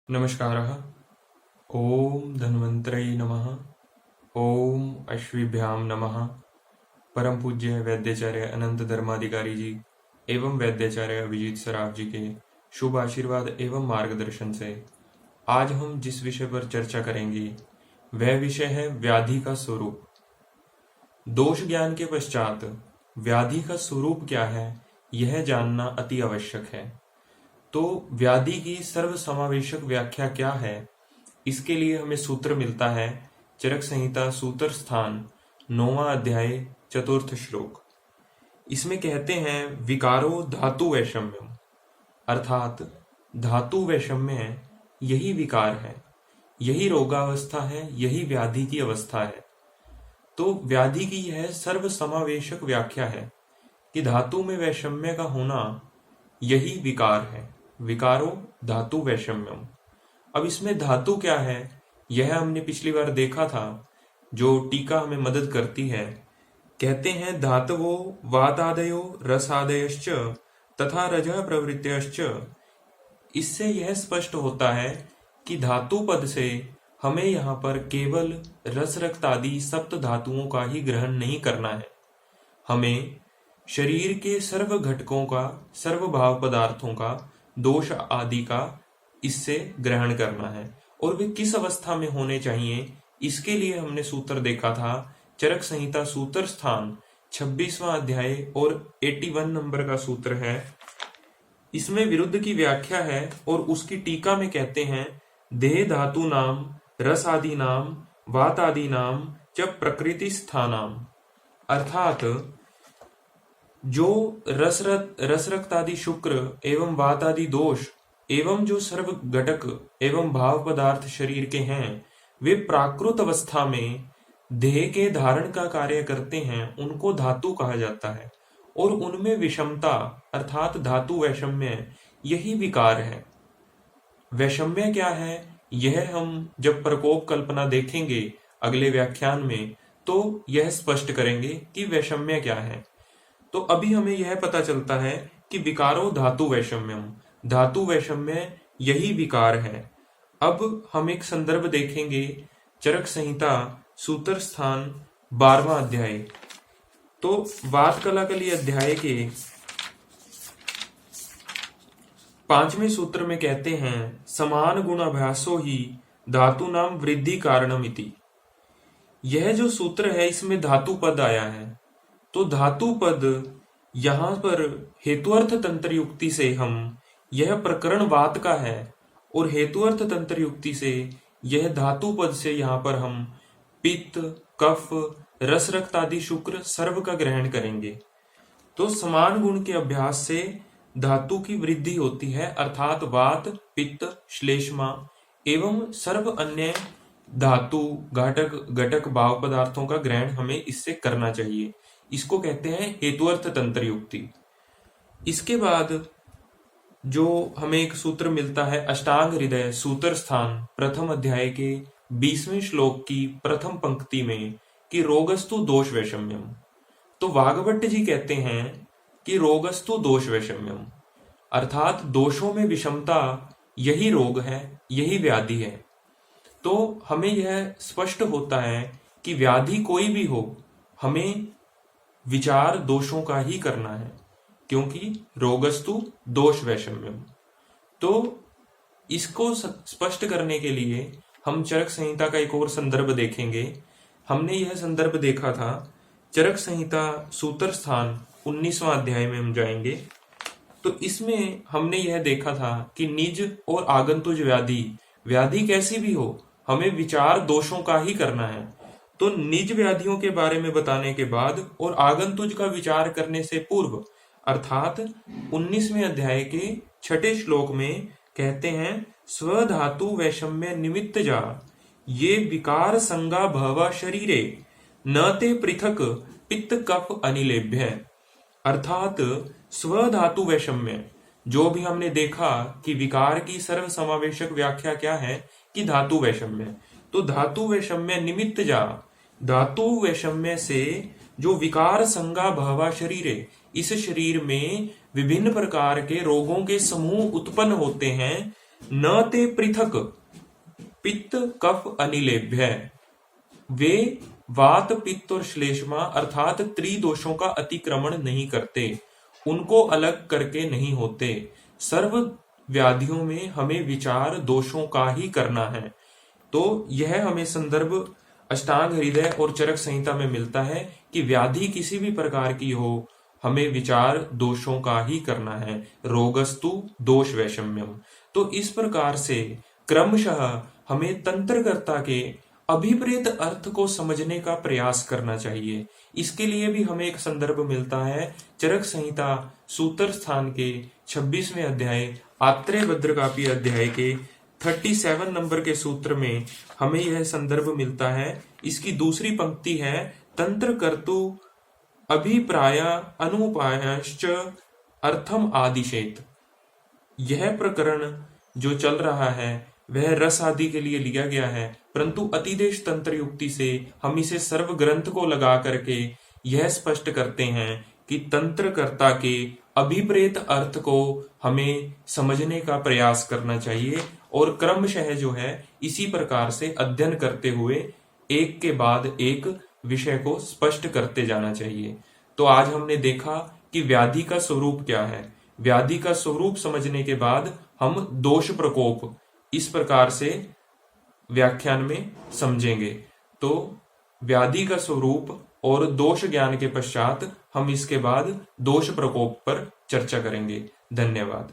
नमस्कारः। ॐ धन्वन्तरै नमः। ॐ अश्विभ्यां नमः। परम पूज्य वैद्याचार्य अनंत धर्माधिकारी जी एवं वैद्याचार्य अभिजीत सराफ जी के शुभ आशीर्वाद एवं मार्गदर्शन से आज हम जिस विषय पर चर्चा करेंगे वह विषय है व्याधि का स्वरूप। दोष ज्ञान के पश्चात व्याधि का स्वरूप क्या है यह जानना अति आवश्यक है। तो व्याधि की सर्व समावेशक व्याख्या क्या है, इसके लिए हमें सूत्र मिलता है चरक संहिता सूत्र स्थान 9वां अध्याय चतुर्थ श्लोक। इसमें कहते हैं विकारो धातु वैषम्यम, अर्थात धातु वैषम्य यही विकार है, यही रोगावस्था है, यही व्याधि की अवस्था है। तो व्याधि की यह सर्व समावेशक व्याख्या है कि धातु में वैषम्य का होना यही विकार है। विकारो धातु वैषम्यम। अब इसमें धातु क्या है यह हमने पिछली बार देखा था, जो टीका हमें मदद करती है। कहते हैं धातवो वातादयो रसादयश्च तथा रजः प्रवृत्तयश्च। इससे यह स्पष्ट होता है कि धातु पद से हमें यहाँ पर केवल रस रक्त आदि सप्त धातुओं का ही ग्रहण नहीं करना है, हमें शरीर के सर्व घटकों का, सर्व भाव पदार्थों का, दोष आदि का इससे ग्रहण करना है। और वे किस अवस्था में होने चाहिए इसके लिए हमने सूत्र देखा था। चरक संहिता सूत्र स्थान 26वां अध्याय और 81 नंबर का सूत्र है। इसमें विरुद्ध की व्याख्या है और उसकी टीका में कहते हैं देह धातु नाम रस आदि नाम वात आदि नाम च प्रकृति स्थानाम। अर्थात जो रस रक्त आदि शुक्र एवं वात आदि दोष एवं जो सर्व घटक एवं भाव पदार्थ शरीर के हैं वे प्राकृत अवस्था में देह के धारण का कार्य करते हैं, उनको धातु कहा जाता है। और उनमें विषमता अर्थात धातु वैषम्य यही विकार है। वैषम्य क्या है यह हम जब प्रकोप कल्पना देखेंगे अगले व्याख्यान में तो यह स्पष्ट करेंगे कि वैषम्य क्या है। तो अभी हमें यह पता चलता है कि विकारो धातु वैषम्यम, धातु वैषम्य यही विकार है। अब हम एक संदर्भ देखेंगे चरक संहिता सूत्र स्थान 12वां अध्याय। तो वात कलाकली अध्याय के 5वें सूत्र में कहते हैं समान गुण अभ्यासो ही धातु नाम वृद्धि कारणमिति। यह जो सूत्र है इसमें धातु पद आया है। तो धातु पद यहां पर हेतुअर्थ तंत्र युक्ति से हम यह प्रकरण वात का है और हेतुअर्थ तंत्र युक्ति से यह धातु पद से यहाँ पर हम पित्त कफ रस रक्त आदि शुक्र सर्व का ग्रहण करेंगे। तो समान गुण के अभ्यास से धातु की वृद्धि होती है, अर्थात वात पित्त श्लेष्मा एवं सर्व अन्य धातु घटक घटक भाव पदार्थों का ग्रहण हमें इससे करना चाहिए। इसको कहते हैं हेतुअर्थ तंत्र युक्ति। इसके बाद जो हमें एक सूत्र मिलता है अष्टांग हृदय सूत्र स्थान प्रथम अध्याय के 20वें श्लोक की प्रथम पंक्ति में कि रोगस्तु दोष वैषम्यम। तो वाग्भट्ट जी कहते हैं कि रोगस्तु दोष वैषम्यम, अर्थात दोषों में विषमता यही रोग है, यही व्याधि है। तो हमें यह स्पष्ट होता है कि व्याधि कोई भी हो हमें विचार दोषों का ही करना है, क्योंकि रोगस्तु दोष वैषम्यम। तो इसको स्पष्ट करने के लिए हम चरक संहिता का एक और संदर्भ देखेंगे। हमने यह संदर्भ देखा था चरक संहिता सूत्र स्थान 19वां अध्याय में हम जाएंगे। तो इसमें हमने यह देखा था कि निज और आगंतुज व्याधि, व्याधि कैसी भी हो हमें विचार दोषों का ही करना है। तो निज व्याधियों के बारे में बताने के बाद और आगंतुज का विचार करने से पूर्व अर्थात 19वें अध्याय के 6ठे श्लोक में कहते हैं स्वधातु वैषम्य निमित्त जा ये विकार संगा भवा शरीरे न ते पृथक पित्त कफ अनिलेभ्य। अर्थात स्वधातु वैषम्य जो भी हमने देखा कि विकार की सर्व समावेशक व्याख्या क्या है कि धातु वैषम्य। तो धातु वैषम्य निमित्त जा, धातु वैषम्य से जो विकार संगा भवा शरीरे, इस शरीर में विभिन्न प्रकार के रोगों के समूह उत्पन्न होते हैं न ते पृथक पित्त कफ अनिलेभ्य। वे वात पित्त और श्लेष्मा अर्थात त्रिदोषों का अतिक्रमण नहीं करते, उनको अलग करके नहीं होते। सर्व व्याधियों में हमें विचार दोषों का ही करना है। तो यह हमें संदर्भ अष्टांग हृदय और चरक संहिता में मिलता है कि व्याधि किसी भी प्रकार की हो, हमें विचार दोषों का ही करना है। रोगस्तु दोष वैषम्यम। तो इस प्रकार से क्रमशः हमें तंत्रकर्ता के अभिप्रेत अर्थ को समझने का प्रयास करना चाहिए। इसके लिए भी हमें एक संदर्भ मिलता है चरक संहिता सूत्र स्थान के 26वें अध्याय आत्रेय भद्रकापी अध्याय के 37 नंबर के सूत्र में हमें यह संदर्भ मिलता है। इसकी दूसरी पंक्ति है तंत्र कर्तु अभिप्राय अनुपायश्च अर्थम आदिशेत। यह प्रकरण जो चल रहा है वह रस आदि के लिए लिया गया है, परंतु अतिदेश तंत्र युक्ति से हम इसे सर्व ग्रंथ को लगा करके यह स्पष्ट करते हैं कि तंत्रकर्ता के अभिप्रेत अर्थ को हमें समझने का प्रयास करना चाहिए और क्रमशः जो है इसी प्रकार से अध्ययन करते हुए एक के बाद एक विषय को स्पष्ट करते जाना चाहिए। तो आज हमने देखा कि व्याधि का स्वरूप क्या है। व्याधि का स्वरूप समझने के बाद हम दोष प्रकोप इस प्रकार से व्याख्यान में समझेंगे। तो व्याधि का स्वरूप और दोष ज्ञान के पश्चात हम इसके बाद दोष प्रकोप पर चर्चा करेंगे। धन्यवाद।